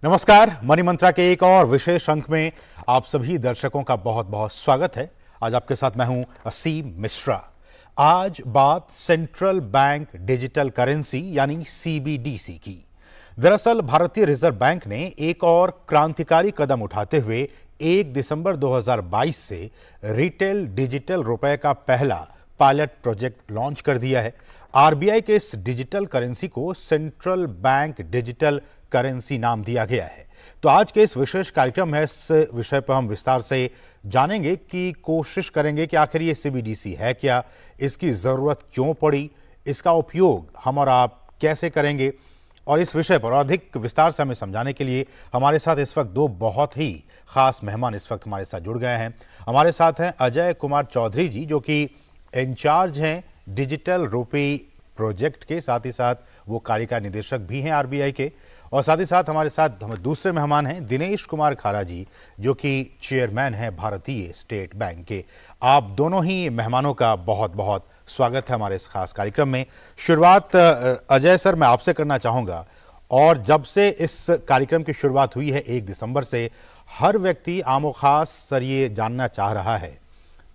नमस्कार। मनी मंत्रा के एक और विशेष अंक में आप सभी दर्शकों का बहुत बहुत स्वागत है। आज आपके साथ मैं हूं असीम मिश्रा। आज बात सेंट्रल बैंक डिजिटल करेंसी यानी सीबीडीसी की। दरअसल भारतीय रिजर्व बैंक ने एक और क्रांतिकारी कदम उठाते हुए 1 दिसंबर 2022 से रिटेल डिजिटल रुपए का पहला पायलट प्रोजेक्ट लॉन्च कर दिया है। आरबीआई के इस डिजिटल करेंसी को सेंट्रल बैंक डिजिटल करेंसी नाम दिया गया है। तो आज के इस विशेष कार्यक्रम में इस विषय पर हम विस्तार से जानेंगे कि कोशिश करेंगे कि आखिर ये सीबीडीसी है क्या, इसकी जरूरत क्यों पड़ी, इसका उपयोग हम और आप कैसे करेंगे। और इस विषय पर अधिक विस्तार से हमें समझाने के लिए हमारे साथ इस वक्त दो बहुत ही खास मेहमान इस वक्त हमारे साथ जुड़ गए हैं। हमारे साथ हैं अजय कुमार चौधरी जी, जो कि इंचार्ज हैं डिजिटल रुपी प्रोजेक्ट के, साथ ही साथ वो कार्यकारी निदेशक भी हैं आरबीआई के। और साथ ही साथ हमारे साथ दूसरे मेहमान हैं दिनेश कुमार खारा जी, जो कि चेयरमैन हैं भारतीय स्टेट बैंक के। आप दोनों ही मेहमानों का बहुत बहुत स्वागत है हमारे इस खास कार्यक्रम में। शुरुआत अजय सर मैं आपसे करना चाहूँगा। और जब से इस कार्यक्रम की शुरुआत हुई है 1 दिसंबर से, हर व्यक्ति आमो खास सर ये जानना चाह रहा है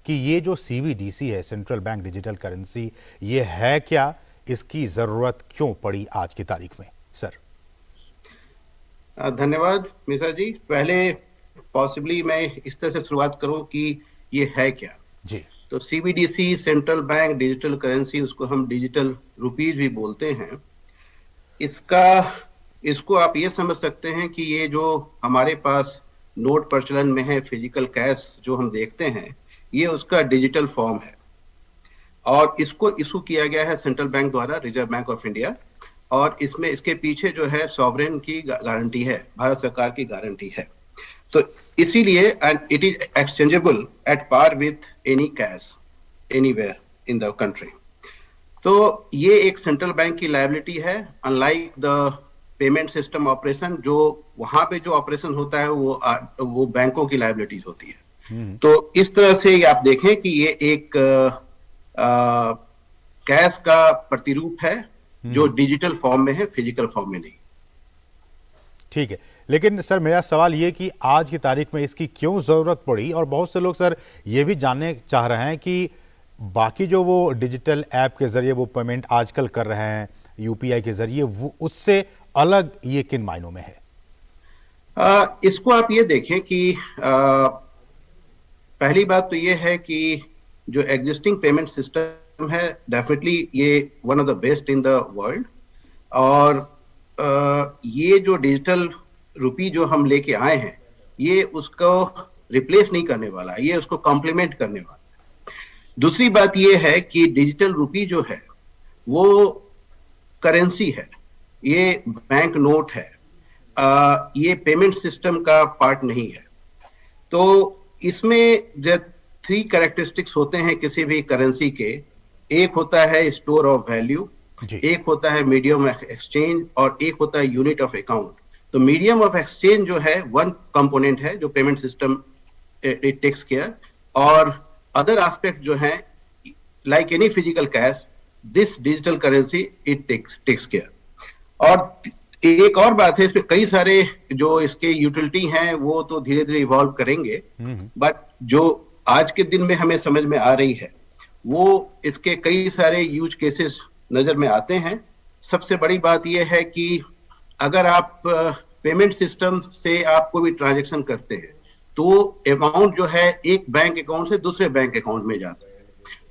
कि ये जो सीबीडीसी है, सेंट्रल बैंक डिजिटल करेंसी, ये है क्या, इसकी ज़रूरत क्यों पड़ी आज की तारीख में। सर धन्यवाद मिश्रा जी। पहले पॉसिबली मैं इस तरह से शुरुआत करूं कि ये है क्या जी। तो CBDC central bank digital currency, उसको हम डिजिटल रुपीज भी बोलते हैं। इसको आप ये समझ सकते हैं कि ये जो हमारे पास नोट प्रचलन में है, फिजिकल कैश जो हम देखते हैं, ये उसका डिजिटल फॉर्म है। और इसको इशू किया गया है सेंट्रल बैंक द्वारा, रिजर्व बैंक ऑफ इंडिया। और इसमें इसके पीछे जो है सॉवरेन की गारंटी है, भारत सरकार की गारंटी है। तो इसीलिए and it is exchangeable at par with any cash anywhere in the country. तो ये एक सेंट्रल बैंक की लायबिलिटी है, unlike the payment system operation, जो वहां पे जो ऑपरेशन होता है वो बैंकों की लायबिलिटीज होती है। तो इस तरह से आप देखें कि ये एक कैश का प्रतिरूप है जो डिजिटल फॉर्म में है, फिजिकल फॉर्म में नहीं। ठीक है, लेकिन सर मेरा सवाल ये कि आज की तारीख में इसकी क्यों जरूरत पड़ी। और बहुत से लोग सर ये भी जानने चाह रहे हैं कि बाकी जो वो डिजिटल ऐप के जरिए वो पेमेंट आजकल कर रहे हैं यूपीआई के जरिए, वो उससे अलग ये किन मायनों में है। इसको आप ये देखें कि पहली बात तो ये है कि जो एग्जिस्टिंग पेमेंट सिस्टम है, डेफिनेटली ये one of the best in the world. और ये जो डिजिटल रुपी जो हम लेके आए हैं, ये उसको रिप्लेस नहीं करने वाला, ये उसको कॉम्प्लीमेंट करने वाला है। दूसरी बात ये है कि डिजिटल रुपी जो है वो करेंसी है, ये बैंक नोट है, ये पेमेंट सिस्टम का पार्ट नहीं है। तो इसमें जो 3 कैरेक्टरिस्टिक्स होते हैं किसी भी करेंसी के, एक होता है स्टोर ऑफ वैल्यू, एक होता है मीडियम ऑफ एक्सचेंज, और एक होता है यूनिट ऑफ अकाउंट। तो मीडियम ऑफ एक्सचेंज जो है वन कंपोनेंट है जो payment system it takes care, और अदर एस्पेक्ट जो है like any physical cash, this digital currency it takes care. और एक और बात है, इसमें कई सारे जो इसके यूटिलिटी हैं वो तो धीरे धीरे इवॉल्व करेंगे, बट जो आज के दिन में हमें समझ में आ रही है वो इसके कई सारे यूज केसेस नजर में आते हैं। सबसे बड़ी बात यह है कि अगर आप पेमेंट सिस्टम से आप कोई भी ट्रांजैक्शन करते हैं तो अमाउंट जो है एक बैंक अकाउंट से दूसरे बैंक अकाउंट में जाता है,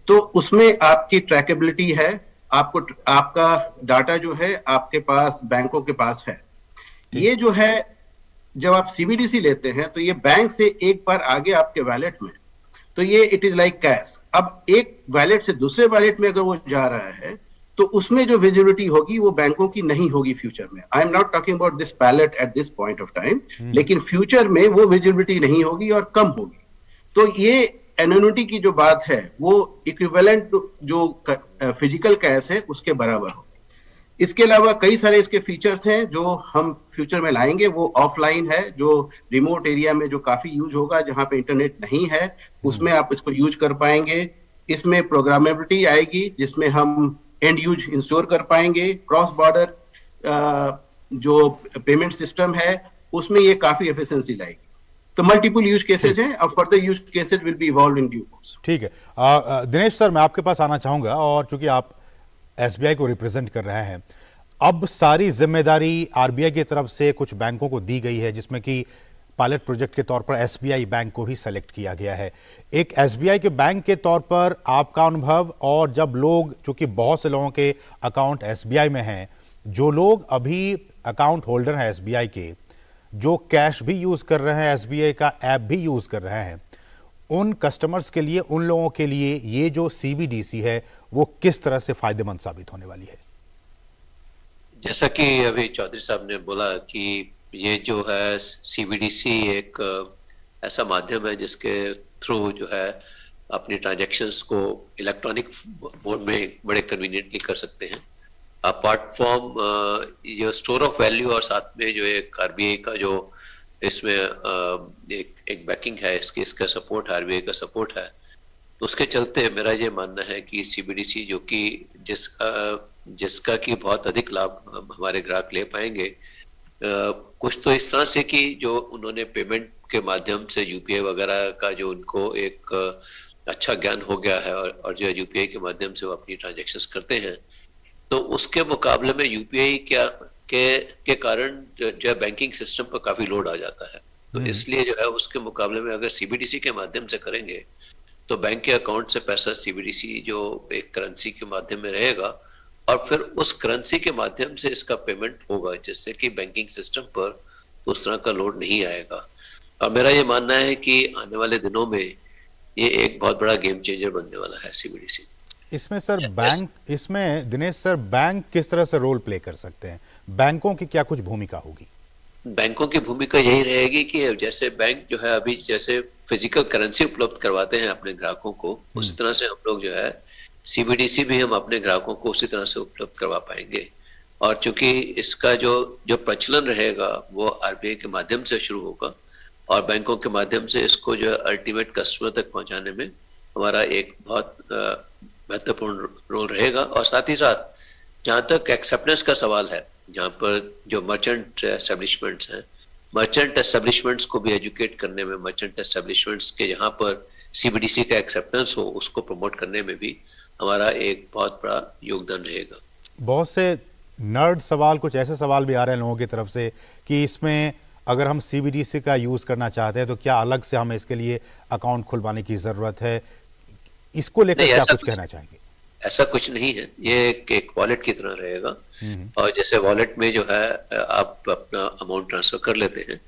तो उसमें आपकी ट्रैकेबिलिटी है, आपका डाटा जो है आपके पास, बैंकों के पास है। ये जो है जब आप सीबीडीसी लेते हैं तो ये बैंक से एक बार आगे आपके वैलेट में, तो ये इट इज लाइक कैश। अब एक वैलेट से दूसरे वैलेट में अगर वो जा रहा है तो उसमें जो विजिबिलिटी होगी वो बैंकों की नहीं होगी फ्यूचर में। I am not talking about this pilot at this point of time, लेकिन फ्यूचर में वो विजिबिलिटी नहीं होगी और कम होगी। तो ये एनोनिटी की जो बात है वो इक्विवेलेंट जो फिजिकल कैश है उसके बराबर होगी। इसके अलावा कई सारे इसके फीचर्स हैं जो हम फ्यूचर में लाएंगे। वो ऑफलाइन है, जो रिमोट एरिया में जो काफी यूज होगा, जहां पे इंटरनेट नहीं है उसमें आप इसको यूज कर पाएंगे। इसमें प्रोग्रामेबिलिटी आएगी जिसमें हम एंड यूज इंश्योर कर पाएंगे। क्रॉस बॉर्डर जो पेमेंट सिस्टम है उसमें ये काफी एफिशिएंसी लाएगी। तो मल्टीपल यूज केसेस हैं, और further use cases will be evolve in due course. ठीक है। दिनेश सर, मैं आपके पास आना चाहूंगा, और चूंकि आप एसबीआई को रिप्रेजेंट कर रहे हैं, अब सारी जिम्मेदारी आरबीआई की तरफ से कुछ बैंकों को दी गई है, जिसमें कि पायलट प्रोजेक्ट के तौर पर एसबीआई बैंक को भी सेलेक्ट किया गया है। एक एसबीआई के बैंक के तौर पर आपका अनुभव, और जब लोग, चूंकि बहुत से लोगों के अकाउंट एसबीआई में हैं, जो लोग अभी अकाउंट होल्डर हैं एसबीआई के, जो कैश भी यूज कर रहे हैं, एसबीआई का ऐप भी यूज कर रहे हैं, उन कस्टमर्स के लिए, उन लोगों के लिए ये जो सीबीडीसी है वो किस तरह से फायदेमंद साबित होने वाली है? जैसा कि अभी चौधरी साहब ने बोला कि ये जो है सीबीडीसी एक ऐसा माध्यम है जिसके थ्रू जो है अपनी ट्रांजैक्शंस को इलेक्ट्रॉनिक मोड में बड़े कन्वीनियंटली कर सकते हैं। अपार्ट फ्रॉम ये स्टोर ऑफ वैल्यू, और साथ में जो एक आरबीआई का जो इसमें एक बैकिंग है, इसका सपोर्ट, आरबीआई का सपोर्ट है, तो उसके चलते मेरा ये मानना है कि सीबीडीसी जो कि जिसका कि बहुत अधिक लाभ हमारे ग्राहक ले पाएंगे, कुछ तो इस तरह से कि जो उन्होंने पेमेंट के माध्यम से यूपीआई वगैरह का जो उनको एक अच्छा ज्ञान हो गया है, और जो यूपीआई के माध्यम से वो अपनी ट्रांजैक्शंस करते हैं, तो उसके मुकाबले में यूपीआई के कारण जो बैंकिंग सिस्टम पर काफी लोड आ जाता है। तो इसलिए जो है उसके मुकाबले में अगर सीबीडीसी के माध्यम से करेंगे तो बैंक के अकाउंट से पैसा सीबीडीसी जो एक करेंसी के माध्यम में रहेगा, और फिर उस करेंसी के माध्यम से इसका पेमेंट होगा, जिससे कि बैंकिंग सिस्टम पर उस तरह का लोड नहीं आएगा। और मेरा ये मानना है कि आने वाले दिनों में ये एक बहुत बड़ा गेम चेंजर बनने वाला है सीबीडीसी। इसमें सर बैंक, इसमें दिनेश सर, बैंक किस तरह से रोल प्ले कर सकते हैं? बैंकों की क्या कुछ भूमिका होगी? बैंकों की भूमिका यही रहेगी कि जैसे बैंक जो है अभी जैसे फिजिकल करेंसी उपलब्ध करवाते हैं अपने ग्राहकों को, उसी तरह से हम लोग जो है सीबीडीसी भी हम अपने ग्राहकों को उसी तरह से उपलब्ध करवा पाएंगे। और चूंकि इसका जो प्रचलन रहेगा वो आरबीआई के माध्यम से शुरू होगा, और बैंकों के माध्यम से इसको जो अल्टीमेट कस्टमर तक पहुंचाने में हमारा एक बहुत महत्वपूर्ण रोल रहेगा। और साथ ही साथ जहां तक एक्सेप्टेंस का सवाल है, जहां पर जो मर्चेंट एस्टेब्लिशमेंट्स हैं, मर्चेंट एस्टेब्लिशमेंट्स को भी एजुकेट करने में, मर्चेंट एस्टेब्लिशमेंट्स के जहां पर सीबीडीसी का एक्सेप्टेंस हो उसको प्रमोट करने में भी हमारा एक बहुत बड़ा योगदान रहेगा। बहुत से नर्ड सवाल, कुछ ऐसे सवाल भी आ रहे हैं लोगों की तरफ से कि इसमें अगर हम सीबीडीसी का यूज करना चाहते हैं तो क्या अलग से हमें इसके लिए अकाउंट खुलवाने की जरूरत है? इसको लेकर क्या कुछ कहना चाहेंगे? ऐसा कुछ नहीं है, ये एक वॉलेट की तरह रहेगा। और जैसे वॉलेट में जो है आप अपना अमाउंट ट्रांसफर कर लेते हैं,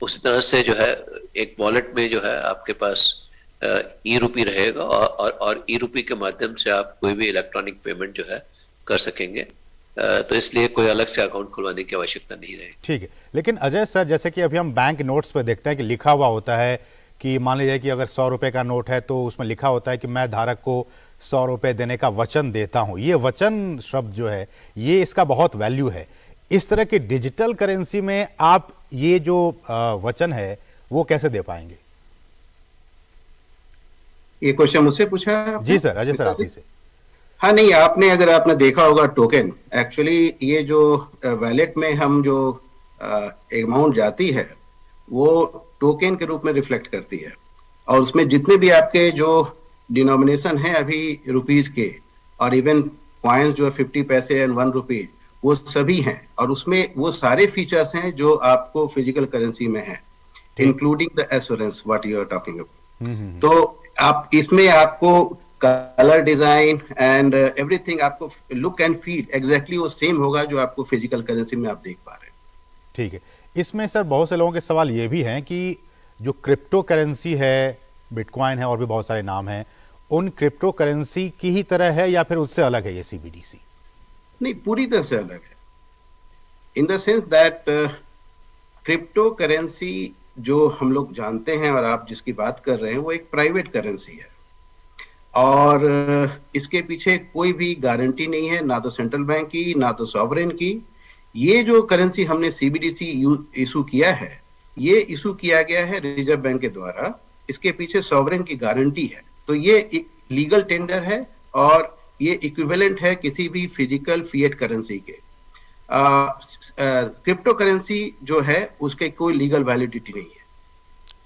उसी तरह से जो है एक वॉलेट में जो है आपके पास ई रूपी रहेगा, और ई रूपी के माध्यम से आप कोई भी इलेक्ट्रॉनिक पेमेंट जो है कर सकेंगे। तो इसलिए कोई अलग से अकाउंट खुलवाने की आवश्यकता नहीं रहेगी। ठीक है, लेकिन अजय सर, जैसे कि अभी हम बैंक नोट्स पे देखते हैं कि लिखा हुआ होता है कि मान लीजिए कि अगर 100 रुपए का नोट है तो उसमें लिखा होता है कि मैं धारक को 100 रुपए देने का वचन देता हूं। ये वचन शब्द जो है, ये इसका बहुत वैल्यू है। इस तरह की डिजिटल करेंसी में आप ये जो वचन है वो कैसे दे पाएंगे? ये क्वेश्चन मुझसे पूछा आपने? जी सर, अजय सर, आप ही से। हाँ, नहीं, अगर आपने देखा होगा टोकन, एक्चुअली ये जो वैलेट में हम जो अमाउंट जाती है वो टोकन के रूप में रिफ्लेक्ट करती है, और उसमें जितने भी आपके जो डिनोमिनेशन है अभी रुपीज के, और इवन कॉइन्स जो 50 पैसे एंड 1 रुपी, वो सभी हैं, और उसमें वो सारे फीचर्स हैं जो आपको फिजिकल करेंसी में है, including the assurance what you are talking about. तो आप इसमें आपको कलर डिजाइन एंड एवरीथिंग, आपको लुक एंड फील एग्जैक्टली वो सेम होगा जो आपको फिजिकल करेंसी में आप देख पा रहे हैं। ठीक है, इसमें सर बहुत से लोगों के सवाल ये भी हैं कि जो क्रिप्टो करेंसी है, बिटकॉइन है और भी बहुत सारे नाम हैं, उन क्रिप्टो करेंसी की ही तरह है या फिर उससे अलग है ये सीबीडीसी? नहीं, पूरी तरह से अलग है, in the sense that crypto currency जो हम लोग जानते हैं और आप जिसकी बात कर रहे हैं वो एक प्राइवेट करेंसी है, और इसके पीछे कोई भी गारंटी नहीं है, ना तो सेंट्रल बैंक की, ना तो सॉवरेन की। ये जो करेंसी हमने सीबीडीसी इशू किया है, ये इशू किया गया है रिजर्व बैंक के द्वारा, इसके पीछे सॉवरेन की गारंटी है। तो ये लीगल टेंडर है और ये इक्विवेलेंट है किसी भी फिजिकल फिएट करेंसी के। क्रिप्टो करेंसी जो है उसके कोई लीगल वैलिडिटी नहीं है।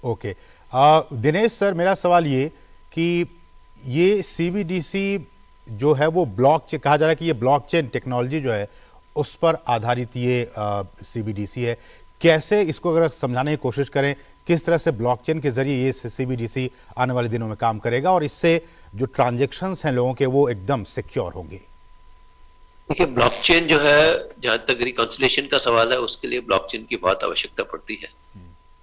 ओके। दिनेश सर, मेरा सवाल ये कि ये सीबीडीसी जो है वो ब्लॉकचेन कहा जा रहा है कि ये ब्लॉकचेन टेक्नोलॉजी जो है उस पर आधारित ये सीबीडीसी है। कैसे इसको अगर समझाने की कोशिश करें, किस तरह से ब्लॉकचेन के जरिए ये सीबीडीसी आने वाले दिनों में काम करेगा और इससे जो ट्रांजैक्शंस हैं लोगों के वो एकदम सिक्योर होंगे? देखिए, ब्लॉकचेन जो है, जहां तक रिकॉन्सिलेशन का सवाल है, उसके लिए ब्लॉकचेन की बहुत आवश्यकता पड़ती है।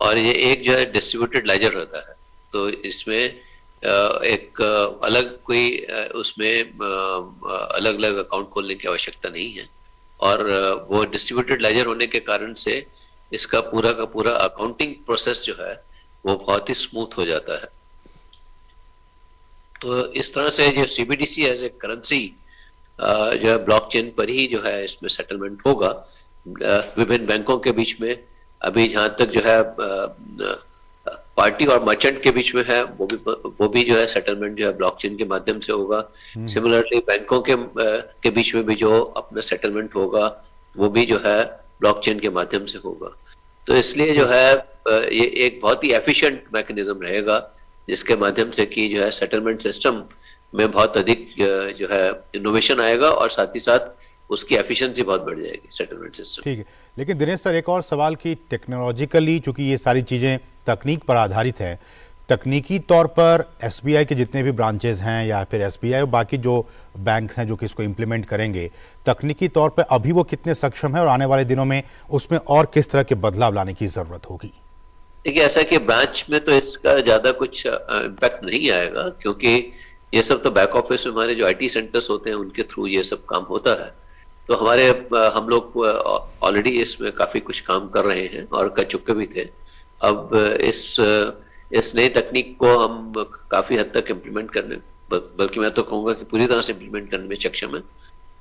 और ये एक जो है डिस्ट्रीब्यूटेड लेजर रहता है, तो इसमें एक अलग कोई उसमें अलग अलग अकाउंट खोलने की आवश्यकता नहीं है। और वो डिस्ट्रीब्यूटेड लेजर होने के कारण से इसका पूरा का पूरा अकाउंटिंग प्रोसेस जो है वो बहुत ही स्मूथ हो जाता है। तो इस तरह से जो सीबीडीसी एज ए करेंसी जो है ब्लॉकचेन पर ही जो है इसमें सेटलमेंट होगा विभिन्न बैंकों के बीच में। अभी जहां तक जो है पार्टी और मर्चेंट के बीच में है, वो भी जो है सेटलमेंट जो है ब्लॉकचेन के माध्यम से होगा। सिमिलरली बैंकों के बीच में भी जो अपना सेटलमेंट होगा वो भी जो है ब्लॉकचेन के माध्यम से होगा। तो इसलिए जो है ये एक बहुत ही एफिशिएंट मैकेनिज्म रहेगा, जिसके माध्यम से कि जो है सेटलमेंट सिस्टम में बहुत अधिक जो है इनोवेशन आएगा और साथ ही साथ उसकी एफिशिएंसी बहुत बढ़ जाएगी सेटलमेंट सिस्टम। ठीक है, लेकिन दिनेश सर एक और सवाल कि टेक्नोलॉजिकली चूंकि ये सारी चीज़ें तकनीक पर आधारित हैं, तकनीकी तौर पर एसबीआई के जितने भी ब्रांचेज हैं या फिर एसबीआई और बाकी जो बैंक हैं जो कि इसको इम्प्लीमेंट करेंगे, तकनीकी तौर पर अभी वो कितने सक्षम है और आने वाले दिनों में उसमें और किस तरह के बदलाव लाने की ज़रूरत होगी? देखिए, ऐसा कि ब्रांच में तो इसका ज़्यादा कुछ इम्पैक्ट नहीं आएगा, क्योंकि ये सब तो बैक ऑफिस में हमारे जो आईटी सेंटर्स होते हैं उनके थ्रू ये सब काम होता है। तो हम लोग ऑलरेडी इसमें काफ़ी कुछ काम कर रहे हैं और कर चुके भी थे। अब इस नई तकनीक को हम काफ़ी हद तक इम्प्लीमेंट करने, बल्कि मैं तो कहूँगा कि पूरी तरह से इम्प्लीमेंट करने में सक्षम है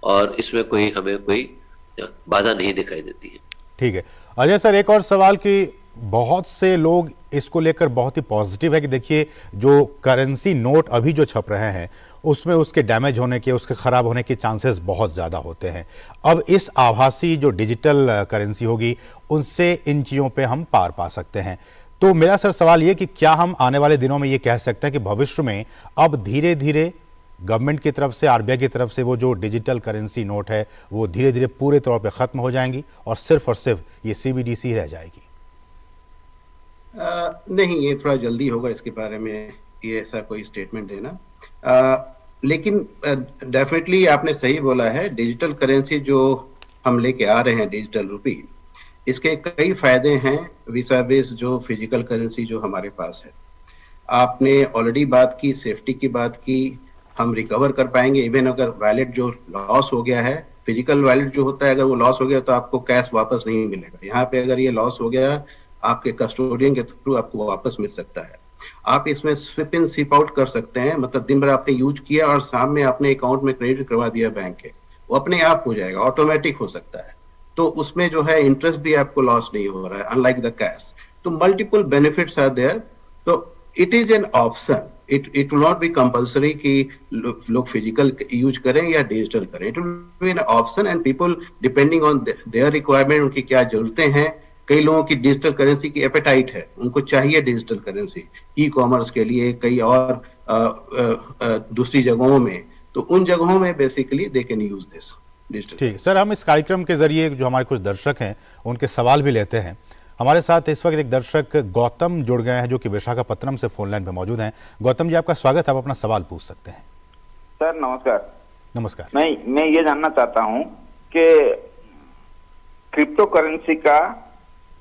और इसमें हमें कोई बाधा नहीं दिखाई देती है। ठीक है अजय सर, एक और सवाल कि बहुत से लोग इसको लेकर बहुत ही पॉजिटिव है कि देखिए जो करेंसी नोट अभी जो छप रहे हैं उसमें उसके डैमेज होने के, उसके ख़राब होने के चांसेस बहुत ज़्यादा होते हैं। अब इस आभासी जो डिजिटल करेंसी होगी उनसे इन चीज़ों पे हम पार पा सकते हैं। तो मेरा सर सवाल ये कि क्या हम आने वाले दिनों में ये कह सकते हैं कि भविष्य में अब धीरे धीरे गवर्नमेंट की तरफ से, आरबीआई की तरफ से वो जो डिजिटल करेंसी नोट है वो धीरे धीरे पूरे तौर पर ख़त्म हो जाएंगी और सिर्फ ये सीबीडीसी रह जाएगी? नहीं, ये थोड़ा जल्दी होगा इसके बारे में ये ऐसा कोई स्टेटमेंट देना। लेकिन डेफिनेटली आपने सही बोला है, डिजिटल करेंसी जो हम लेके आ रहे हैं, डिजिटल रुपी, इसके कई फायदे हैं विसाविस जो फिजिकल करेंसी जो हमारे पास है। आपने ऑलरेडी बात की, सेफ्टी की बात की, हम रिकवर कर पाएंगे। इवन अगर वैलेट जो लॉस हो गया है, फिजिकल वैलेट जो होता है, अगर वो लॉस हो गया तो आपको कैश वापस नहीं मिलेगा। यहाँ पे अगर ये लॉस हो गया आपके कस्टोडियन के थ्रू आपको वापस मिल सकता है। आप इसमें स्विप इन स्विप आउट कर सकते हैं, मतलब दिन भर आपने यूज किया और शाम में अपने अकाउंट में क्रेडिट करवा दिया बैंक के, वो अपने आप हो जाएगा, ऑटोमेटिक हो सकता है। तो उसमें जो है इंटरेस्ट भी आपको लॉस नहीं हो रहा है, अनलाइक द कैश। तो मल्टीपल बेनिफिट्स आर देयर। तो it is an option, it will not be compulsory कि लोग फिजिकल यूज करें या डिजिटल करें। It will be an option and people depending on their requirement, उनकी क्या जरूरतें हैं। कई लोगों की डिजिटल करेंसी की एपेटाइट है, उनको चाहिए डिजिटल करेंसी ई कॉमर्स के लिए, कई और दूसरी जगहों में, तो उन जगहों में basically they can use this digital. ठीक सर, हम इस कार्यक्रम के जरिए जो हमारे कुछ दर्शक हैं उनके सवाल भी लेते हैं। हमारे साथ इस वक्त एक दर्शक गौतम जुड़ गए हैं जो कि विशाखापत्तनम से फोन लाइन पर मौजूद हैं। गौतम जी, आपका स्वागत है, आप अपना सवाल पूछ सकते हैं। सर नमस्कार। नमस्कार। मैं ये जानना चाहता हूँ कि क्रिप्टो करेंसी का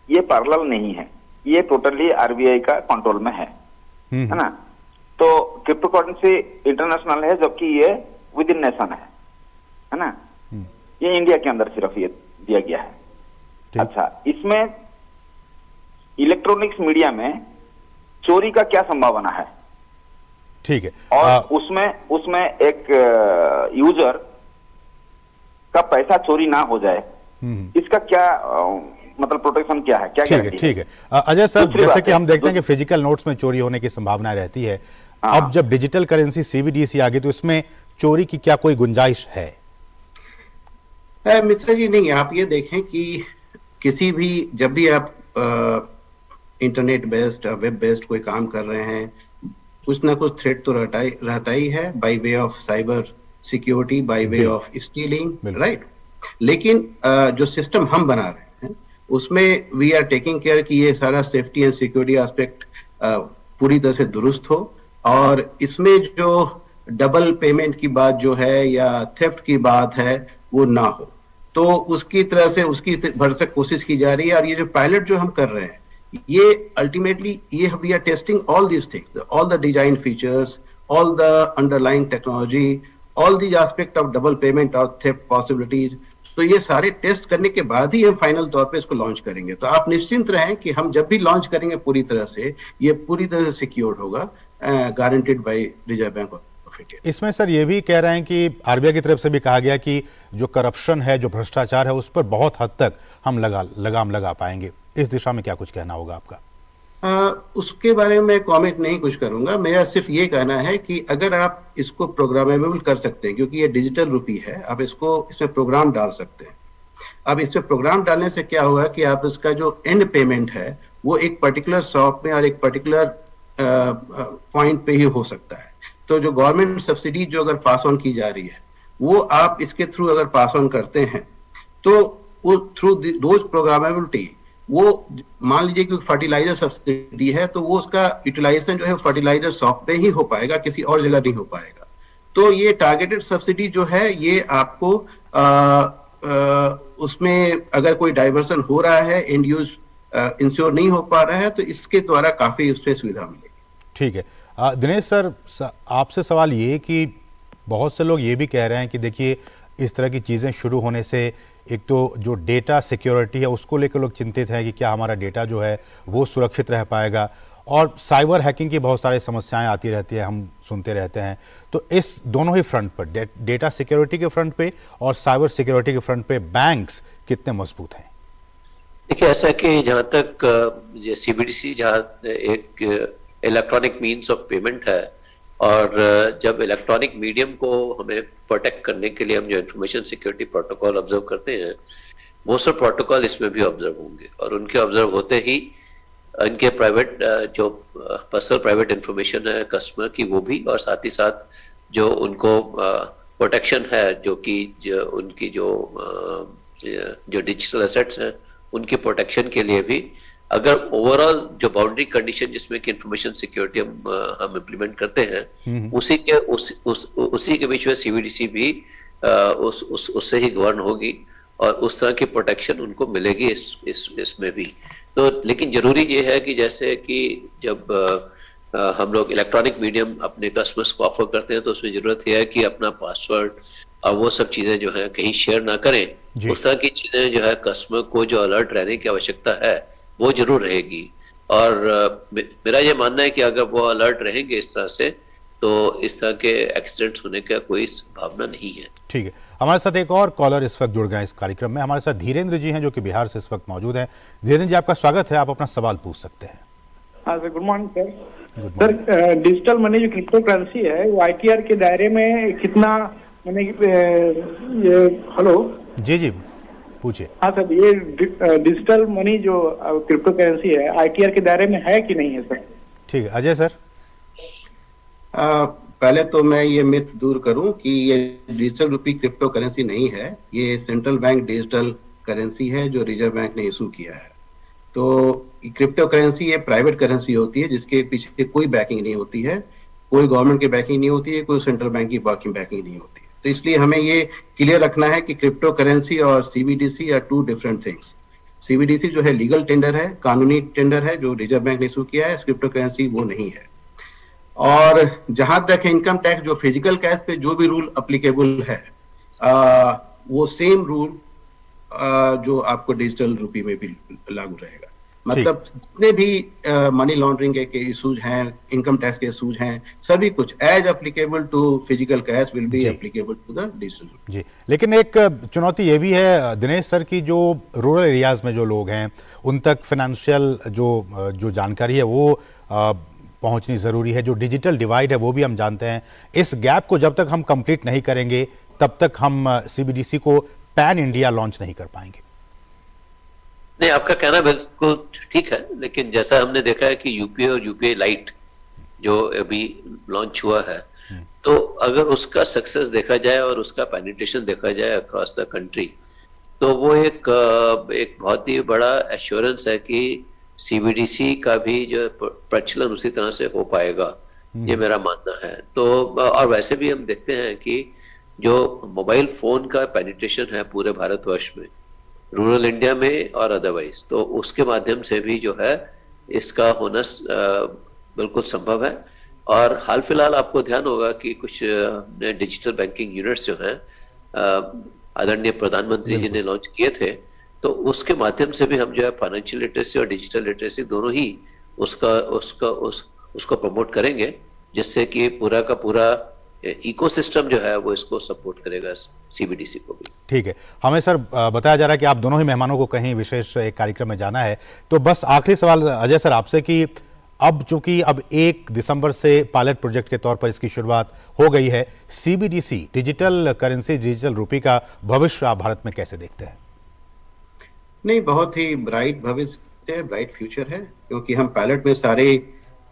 ये पैरेलल नहीं है, ये टोटली आरबीआई का कंट्रोल में है ना? तो क्रिप्टो करेंसी इंटरनेशनल है, जबकि ये विद इन नेशन है ना? ये इंडिया के अंदर सिर्फ ये दिया गया है। अच्छा, इसमें इलेक्ट्रॉनिक्स मीडिया में चोरी का क्या संभावना है? ठीक है। और उसमें एक यूजर का पैसा चोरी ना हो जाए, इसका क्या मतलब प्रोटेक्शन क्या है, क्या गारंटी है? ठीक है अजय सर, जैसे कि हम देखते हैं कि फिजिकल नोट्स में चोरी होने की संभावना रहती है, अब जब डिजिटल करेंसी सीबीडीसी आ गई तो इसमें चोरी की क्या कोई गुंजाइश है? मिश्रा जी, नहीं, आप ये देखें कि किसी भी, जब भी आप इंटरनेट बेस्ड, वेब बेस्ड कोई काम कर रहे हैं, कुछ ना कुछ थ्रेट तो रहता ही है, by way of cyber security, by way of stealing, बिल्कुल। राइट। लेकिन जो सिस्टम हम बना रहे हैं उसमें वी आर टेकिंग केयर कि ये सारा सेफ्टी एंड सिक्योरिटी एस्पेक्ट पूरी तरह से दुरुस्त हो, और इसमें जो डबल पेमेंट की बात जो है या थेफ्ट की बात है वो ना हो। तो उसकी तरह से उसकी भरसक कोशिश की जा रही है। और ये जो पायलट जो हम कर रहे हैं, ये अल्टीमेटली ये we are testing all these things, all the design features, all the underlying technology, all these aspect of double payment और थेफ्ट पॉसिबिलिटीज। तो ये सारे टेस्ट करने के बाद ही हम फाइनल तौर पे इसको लॉन्च करेंगे। तो आप निश्चिंत रहें कि हम जब भी लॉन्च करेंगे पूरी तरह से, ये पूरी तरह से सिक्योर्ड होगा, guaranteed bye reserve bank of India. इसमें सर ये भी कह रहे हैं कि आरबीआई की तरफ से भी कहा गया कि जो करप्शन है, जो भ्रष्टाचार है, उस पर बहुत हद तक हम लगाम लगा पाएंगे। इस दिशा में क्या कुछ कहना होगा आपका? उसके बारे में कमेंट नहीं कुछ करूंगा। मेरा सिर्फ ये कहना है कि अगर आप इसको प्रोग्रामेबल कर सकते हैं, क्योंकि ये डिजिटल रुपी है, आप इसको इसमें प्रोग्राम डाल सकते हैं। अब इसमें प्रोग्राम डालने से क्या होगा कि आप इसका जो एंड पेमेंट है वो एक पर्टिकुलर शॉप में और एक पर्टिकुलर पॉइंट पे ही हो सकता है। तो जो गवर्नमेंट सब्सिडी जो अगर पास ऑन की जा रही है, वो आप इसके थ्रू अगर पास ऑन करते हैं, तो वो थ्रू दोज प्रोग्रामेबिलिटी, वो मान लीजिए कि फर्टिलाइजर सब्सिडी है, तो वो उसका यूटिलाइजेशन जो है फर्टिलाइजर शॉप पे ही हो पाएगा, किसी और जगह नहीं हो पाएगा। तो ये टारगेटेड सब्सिडी जो है, ये आपको उसमें अगर कोई डाइवर्सन हो रहा है, एंड यूज इंश्योर नहीं हो पा रहा है, तो इसके द्वारा काफी उससे सुविधा मिलेगी। ठीक है। दिनेश सर, आपसे सवाल ये कि बहुत से लोग ये भी कह रहे हैं कि देखिए, इस तरह की चीज़ें शुरू होने से एक तो जो डेटा सिक्योरिटी है उसको लेकर लोग चिंतित हैं कि क्या हमारा डेटा जो है वो सुरक्षित रह पाएगा, और साइबर हैकिंग की बहुत सारी समस्याएं आती रहती हैं, हम सुनते रहते हैं। तो इस दोनों ही फ्रंट पर, डेटा सिक्योरिटी के फ्रंट पे और साइबर सिक्योरिटी के फ्रंट पे, बैंक्स कितने मजबूत हैं? देखिए, ऐसा कि जहाँ तक सीबीडीसी जहाँ एक इलेक्ट्रॉनिक मीन्स ऑफ पेमेंट है, और जब इलेक्ट्रॉनिक मीडियम को हमें प्रोटेक्ट करने के लिए हम जो इंफॉर्मेशन सिक्योरिटी प्रोटोकॉल ऑब्जर्व करते हैं, वो सब प्रोटोकॉल इसमें भी ऑब्जर्व होंगे। और उनके ऑब्जर्व होते ही इनके प्राइवेट जो पर्सनल प्राइवेट इंफॉर्मेशन है कस्टमर की, वो भी, और साथ ही साथ जो उनको प्रोटेक्शन है, जो कि उनकी जो डिजिटल एसेट्स हैं उनकी प्रोटेक्शन के लिए भी, अगर ओवरऑल जो बाउंड्री कंडीशन जिसमें कि इंफॉर्मेशन सिक्योरिटी हम इम्प्लीमेंट करते हैं, उसी के बीच में सीबीडीसी भी उससे ही गवर्न होगी, और उस तरह की प्रोटेक्शन उनको मिलेगी इसमें भी। तो लेकिन जरूरी ये है कि जैसे कि जब हम लोग इलेक्ट्रॉनिक मीडियम अपने कस्टमर्स को ऑफर करते हैं, तो उसमें जरूरत यह है कि अपना पासवर्ड और वो सब चीजें जो है कहीं शेयर ना करें। उस तरह की चीजें जो है कस्टमर को जो अलर्ट रहने की आवश्यकता है वो जरूर रहेगी। और मेरा ये मानना है कि अगर वो अलर्ट रहेंगे इस तरह से, तो इस तरह के एक्सीडेंट्स होने का कोई संभावना नहीं है। ठीक है, हमारे साथ एक और कॉलर इस वक्त जुड़ गए इस कार्यक्रम में। हमारे साथ धीरेन्द्र जी हैं, जो कि बिहार से इस वक्त मौजूद हैं। धीरेन्द्र जी, आपका स्वागत है, आप अपना सवाल पूछ सकते हैं। हाँ sir, good morning sir. Sir, digital money जो क्रिप्टो करेंसी है, वो आईटीआर के दायरे में कितना, मैंने ये हेलो जी जी पूछिए। हाँ सर, ये डिजिटल मनी जो क्रिप्टो करेंसी है, आईटीआर के दायरे में है कि नहीं है सर? ठीक है, अजय सर। पहले तो मैं ये मिथ दूर करूं कि ये डिजिटल रुपी क्रिप्टो करेंसी नहीं है। ये सेंट्रल बैंक डिजिटल करेंसी है जो रिजर्व बैंक ने इशू किया है। तो क्रिप्टो करेंसी ये प्राइवेट करेंसी होती है, जिसके पीछे कोई बैकिंग नहीं होती है, कोई गवर्नमेंट की बैकिंग नहीं होती है, कोई सेंट्रल बैंक की बैकिंग नहीं होती है। तो इसलिए हमें ये क्लियर रखना है कि क्रिप्टो करेंसी और CBDC are two different things. CBDC जो है लीगल टेंडर है, कानूनी टेंडर है, जो रिजर्व बैंक ने इशू किया है। क्रिप्टो करेंसी वो नहीं है। और जहां तक इनकम टैक्स, जो फिजिकल कैश पे जो भी रूल अप्लीकेबल है, वो सेम रूल जो आपको डिजिटल रुपी में भी लागू रहेगा। मतलब जितने भी मनी लॉन्ड्रिंग के इशूज हैं, इनकम टैक्स के इशूज हैं, सभी कुछ as applicable to physical cash will be applicable to the digital जी। लेकिन एक चुनौती ये भी है दिनेश सर की, जो रूरल एरियाज में जो लोग हैं उन तक फाइनेंशियल जो जानकारी है वो पहुंचनी ज़रूरी है। जो डिजिटल डिवाइड है वो भी हम जानते हैं। इस गैप को जब तक हम कंप्लीट नहीं करेंगे, तब तक हम सीबीडीसी को पैन इंडिया लॉन्च नहीं कर पाएंगे? नहीं, आपका कहना बिल्कुल ठीक है, लेकिन जैसा हमने देखा है कि यूपीआई और यूपीआई लाइट जो अभी लॉन्च हुआ है, तो अगर उसका सक्सेस देखा जाए और उसका पेनिट्रेशन देखा जाए अक्रॉस द कंट्री, तो वो एक बहुत ही बड़ा एश्योरेंस है कि सीबीडीसी का भी जो प्रचलन उसी तरह से हो पाएगा, ये मेरा मानना है। तो और वैसे भी हम देखते हैं कि जो मोबाइल फोन का पेनिट्रेशन है पूरे भारतवर्ष में, रूरल इंडिया में और अदरवाइज, तो उसके माध्यम से भी जो है इसका होना बिल्कुल संभव है। और हाल फिलहाल आपको ध्यान होगा कि कुछ डिजिटल बैंकिंग यूनिट्स जो हैं आदरणीय प्रधानमंत्री जी ने लॉन्च किए थे, तो उसके माध्यम से भी हम जो है फाइनेंशियल लिटरेसी और डिजिटल लिटरेसी दोनों ही उसको प्रमोट करेंगे, जिससे कि पूरा का पूरा इकोसिस्टम जो है वो इसको सपोर्ट करेगा, सीबीडीसी को भी। ठीक है, हमें सर बताया जा रहा है कि आप दोनों ही मेहमानों को कहीं विशेष एक कार्यक्रम में जाना है, तो बस आखिरी सवाल अजय सर आपसे कि अब चूंकि अब 1 दिसंबर से पायलट प्रोजेक्ट के तौर पर इसकी शुरुआत हो गई है, सीबीडीसी डिजिटल करेंसी, डिजिटल रुपये का भविष्य आप भारत में कैसे देखते हैं? नहीं, बहुत ही ब्राइट भविष्य है, ब्राइट फ्यूचर है, क्योंकि हम पायलट में सारे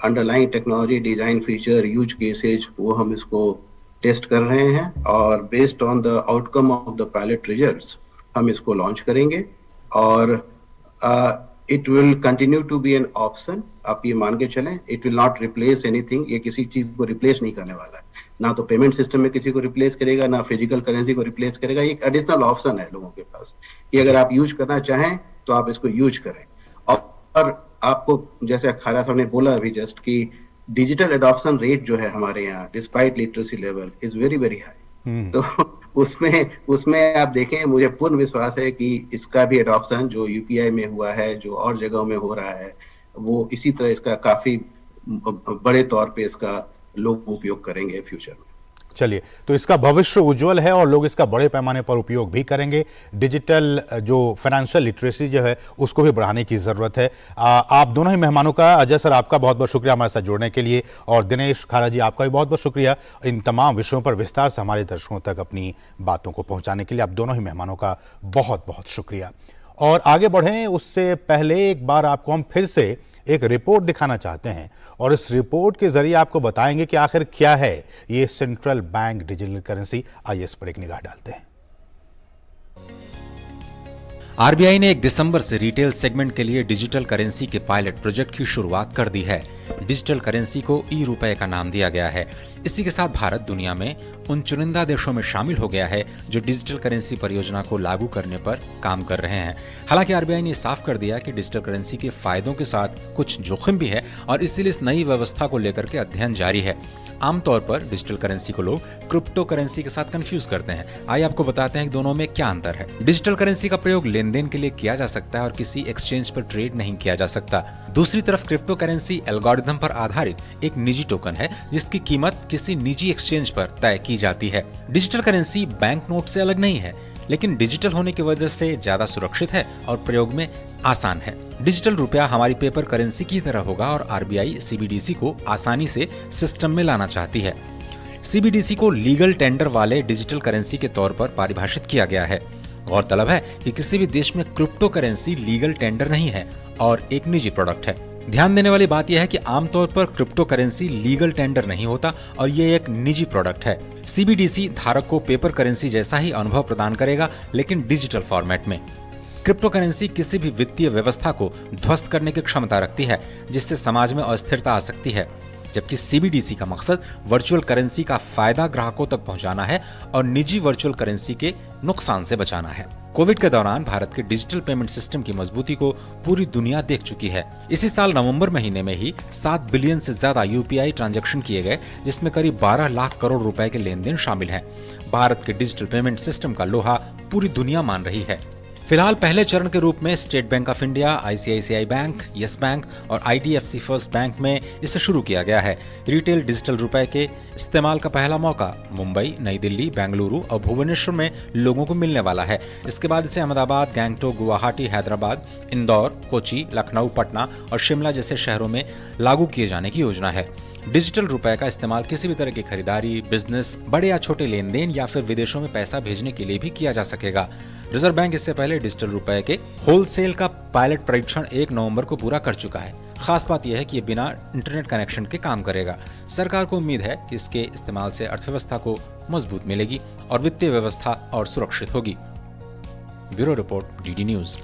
underline technology, design, feature, use cases वो हम इसको टेस्ट कर रहे हैं, और based on the outcome of the pilot results हम इसको लॉन्च करेंगे। और it will continue to be an option, आप ये मान के चलें, it will not replace anything, ये किसी चीज को रिप्लेस नहीं करने वाला है, ना तो पेमेंट सिस्टम में किसी को रिप्लेस करेगा, ना फिजिकल करेंसी को रिप्लेस करेगा। ये एक एडिशनल ऑप्शन है लोगों के पास कि अगर आप यूज करना चाहें तो आप इसको यूज करें। और आपको जैसे अखाड़ा साहब ने बोला अभी जस्ट कि डिजिटल एडॉप्शन रेट जो है हमारे यहाँ despite literacy level is very very high, तो उसमें आप देखें, मुझे पूर्ण विश्वास है कि इसका भी एडॉप्शन जो यूपीआई में हुआ है, जो और जगहों में हो रहा है, वो इसी तरह इसका काफी बड़े तौर पे इसका लोग उपयोग करेंगे फ्यूचर में। चलिए, तो इसका भविष्य उज्जवल है और लोग इसका बड़े पैमाने पर उपयोग भी करेंगे। डिजिटल जो फाइनेंशियल लिटरेसी जो है उसको भी बढ़ाने की ज़रूरत है। आप दोनों ही मेहमानों का, अजय सर आपका बहुत बहुत शुक्रिया हमारे साथ जुड़ने के लिए, और दिनेश खारा जी आपका भी बहुत बहुत शुक्रिया इन तमाम विषयों पर विस्तार से हमारे दर्शकों तक अपनी बातों को पहुँचाने के लिए। आप दोनों ही मेहमानों का बहुत बहुत शुक्रिया। और आगे बढ़ें उससे पहले एक बार आपको हम फिर से एक रिपोर्ट दिखाना चाहते हैं, और इस रिपोर्ट के जरिए आपको बताएंगे कि आखिर क्या है ये सेंट्रल बैंक डिजिटल करेंसी। आइए इस पर एक निगाह डालते हैं। आरबीआई ने 1 दिसंबर से रिटेल सेगमेंट के लिए डिजिटल करेंसी के पायलट प्रोजेक्ट की शुरुआत कर दी है। डिजिटल करेंसी को ई-रुपए का नाम दिया गया है। इसी के साथ भारत दुनिया में उन चुनिंदा देशों में शामिल हो गया है जो डिजिटल करेंसी परियोजना को लागू करने पर काम कर रहे हैं। हालांकि आरबीआई ने साफ कर दिया कि डिजिटल करेंसी के फायदों के साथ कुछ जोखिम भी है, और इसीलिए इस नई व्यवस्था को लेकर के अध्ययन जारी है। आमतौर पर डिजिटल करेंसी को लोग क्रिप्टो करेंसी के साथ कंफ्यूज करते हैं। आइए आपको बताते हैं कि दोनों में क्या अंतर है। डिजिटल करेंसी का प्रयोग लेनदेन के लिए किया जा सकता है और किसी एक्सचेंज पर ट्रेड नहीं किया जा सकता। दूसरी तरफ क्रिप्टो करेंसी एल्गोरिथम पर आधारित एक निजी टोकन है जिसकी कीमत किसी निजी एक्सचेंज पर तय की जाती है। डिजिटल करेंसी बैंक नोट से अलग नहीं है, लेकिन डिजिटल होने की वजह से ज्यादा सुरक्षित है और प्रयोग में आसान है। डिजिटल रुपया हमारी पेपर करेंसी की तरह होगा और आरबीआई सीबीडीसी को आसानी से सिस्टम में लाना चाहती है। सीबीडीसी को लीगल टेंडर वाले डिजिटल करेंसी के तौर पर परिभाषित किया गया है। गौरतलब है कि किसी भी देश में क्रिप्टो करेंसी लीगल टेंडर नहीं है और एक निजी प्रोडक्ट है। ध्यान देने वाली बात यह है कि आमतौर पर क्रिप्टो करेंसी लीगल टेंडर नहीं होता और ये एक निजी प्रोडक्ट है। सीबीडीसी धारक को पेपर करेंसी जैसा ही अनुभव प्रदान करेगा, लेकिन डिजिटल फॉर्मेट में। क्रिप्टो करेंसी किसी भी वित्तीय व्यवस्था को ध्वस्त करने की क्षमता रखती है, जिससे समाज में अस्थिरता आ सकती है, जबकि सीबीडीसी का मकसद वर्चुअल करेंसी का फायदा ग्राहकों तक पहुंचाना है और निजी वर्चुअल करेंसी के नुकसान से बचाना है। कोविड के दौरान भारत के डिजिटल पेमेंट सिस्टम की मजबूती को पूरी दुनिया देख चुकी है। इसी साल नवंबर महीने में ही 7 बिलियन से ज्यादा यूपीआई ट्रांजैक्शन किए गए, जिसमें करीब 12 लाख करोड़ रुपए के लेन देन शामिल हैं। भारत के डिजिटल पेमेंट सिस्टम का लोहा पूरी दुनिया मान रही है। फिलहाल पहले चरण के रूप में state bank of India, ICICI bank, yes bank और आईडीएफसी फर्स्ट बैंक में इसे शुरू किया गया है। रिटेल डिजिटल रुपए के इस्तेमाल का पहला मौका मुंबई, नई दिल्ली, बेंगलुरु और भुवनेश्वर में लोगों को मिलने वाला है। इसके बाद इसे अहमदाबाद, गैंगटोक, गुवाहाटी, हैदराबाद, इंदौर, कोची, लखनऊ, पटना और शिमला जैसे शहरों में लागू किए जाने की योजना है। डिजिटल रुपए का इस्तेमाल किसी भी तरह की खरीदारी, बिजनेस, बड़े या छोटे लेन देन या फिर विदेशों में पैसा भेजने के लिए भी किया जा सकेगा। रिजर्व बैंक इससे पहले डिजिटल रुपए के होलसेल का पायलट परीक्षण 1 नवंबर को पूरा कर चुका है। खास बात यह है कि ये बिना इंटरनेट कनेक्शन के काम करेगा। सरकार को उम्मीद है कि इसके इस्तेमाल से अर्थव्यवस्था को मजबूत मिलेगी और वित्तीय व्यवस्था और सुरक्षित होगी। Bureau report, DD news.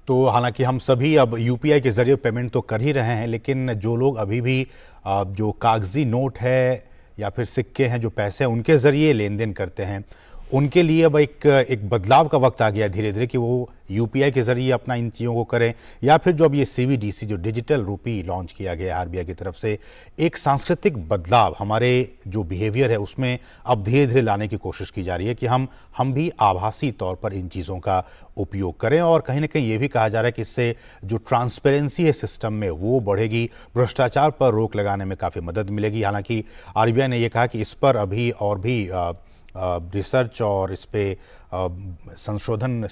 तो हालांकि हम सभी अब यूपीआई के जरिए पेमेंट तो कर ही रहे हैं, लेकिन जो लोग अभी भी जो कागजी नोट है या फिर सिक्के हैं, जो पैसे हैं, उनके जरिए लेन देन करते हैं, उनके लिए अब एक बदलाव का वक्त आ गया धीरे धीरे कि वो यूपीआई के जरिए अपना इन चीज़ों को करें, या फिर जो अब ये सीवीडीसी जो डिजिटल रूपी लॉन्च किया गया आरबीआई की तरफ से, एक सांस्कृतिक बदलाव हमारे जो बिहेवियर है उसमें अब धीरे धीरे लाने की कोशिश की जा रही है कि हम भी आभासी तौर पर इन चीज़ों का उपयोग करें। और कहीं ना कहीं ये भी कहा जा रहा है कि इससे जो ट्रांसपेरेंसी है सिस्टम में वो बढ़ेगी, भ्रष्टाचार पर रोक लगाने में काफ़ी मदद मिलेगी। हालांकि आरबीआई ने ये कहा कि इस पर अभी और भी रिसर्च और इस पे संशोधन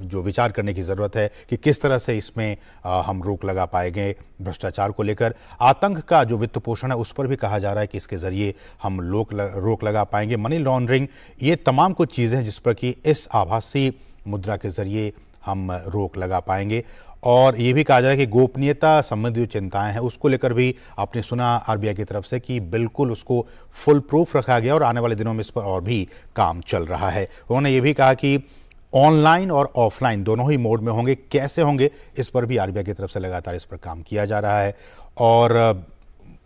जो विचार करने की ज़रूरत है कि किस तरह से इसमें हम रोक लगा पाएंगे। भ्रष्टाचार को लेकर आतंक का जो वित्त पोषण है उस पर भी कहा जा रहा है कि इसके ज़रिए हम रोक लगा पाएंगे। मनी लॉन्ड्रिंग, ये तमाम कुछ चीज़ें हैं जिस पर कि इस आभासी मुद्रा के ज़रिए हम रोक लगा पाएंगे। और ये भी कहा जा रहा है कि गोपनीयता संबंधी जो चिंताएं हैं उसको लेकर भी आपने सुना आरबीआई की तरफ से कि बिल्कुल उसको फुल प्रूफ रखा गया और आने वाले दिनों में इस पर और भी काम चल रहा है। उन्होंने ये भी कहा कि ऑनलाइन और ऑफलाइन दोनों ही मोड में होंगे, कैसे होंगे इस पर भी आरबीआई की तरफ से लगातार इस पर काम किया जा रहा है। और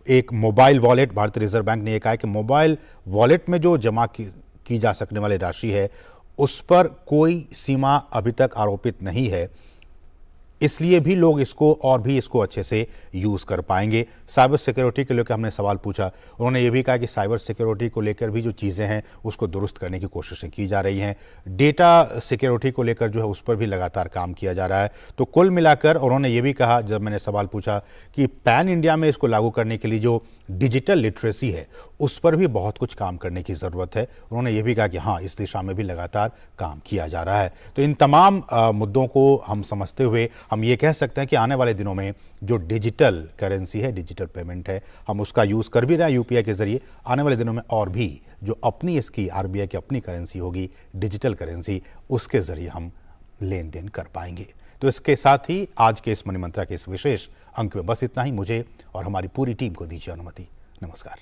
एक मोबाइल वॉलेट, भारतीय रिजर्व बैंक ने यह कहा कि मोबाइल वॉलेट में जो जमा की जा सकने वाली राशि है उस पर कोई सीमा अभी तक आरोपित नहीं है, इसलिए भी लोग इसको अच्छे से यूज़ कर पाएंगे। साइबर सिक्योरिटी के लेकर हमने सवाल पूछा, उन्होंने ये भी कहा कि साइबर सिक्योरिटी को लेकर भी जो चीज़ें हैं उसको दुरुस्त करने की कोशिशें की जा रही हैं। डेटा सिक्योरिटी को लेकर जो है उस पर भी लगातार काम किया जा रहा है। तो कुल मिलाकर उन्होंने ये भी कहा, जब मैंने सवाल पूछा, कि पैन इंडिया में इसको लागू करने के लिए जो डिजिटल लिटरेसी है उस पर भी बहुत कुछ काम करने की ज़रूरत है। उन्होंने ये भी कहा कि हाँ, इस दिशा में भी लगातार काम किया जा रहा है। तो इन तमाम मुद्दों को हम समझते हुए हम ये कह सकते हैं कि आने वाले दिनों में जो डिजिटल करेंसी है, डिजिटल पेमेंट है, हम उसका यूज़ कर भी रहे हैं यूपीआई के जरिए। आने वाले दिनों में और भी जो अपनी इसकी आरबीआई की अपनी करेंसी होगी, डिजिटल करेंसी, उसके जरिए हम लेन देन कर पाएंगे। तो इसके साथ ही आज के इस मनी मंत्रा के इस विशेष अंक में बस इतना ही। मुझे और हमारी पूरी टीम को दीजिए अनुमति। नमस्कार।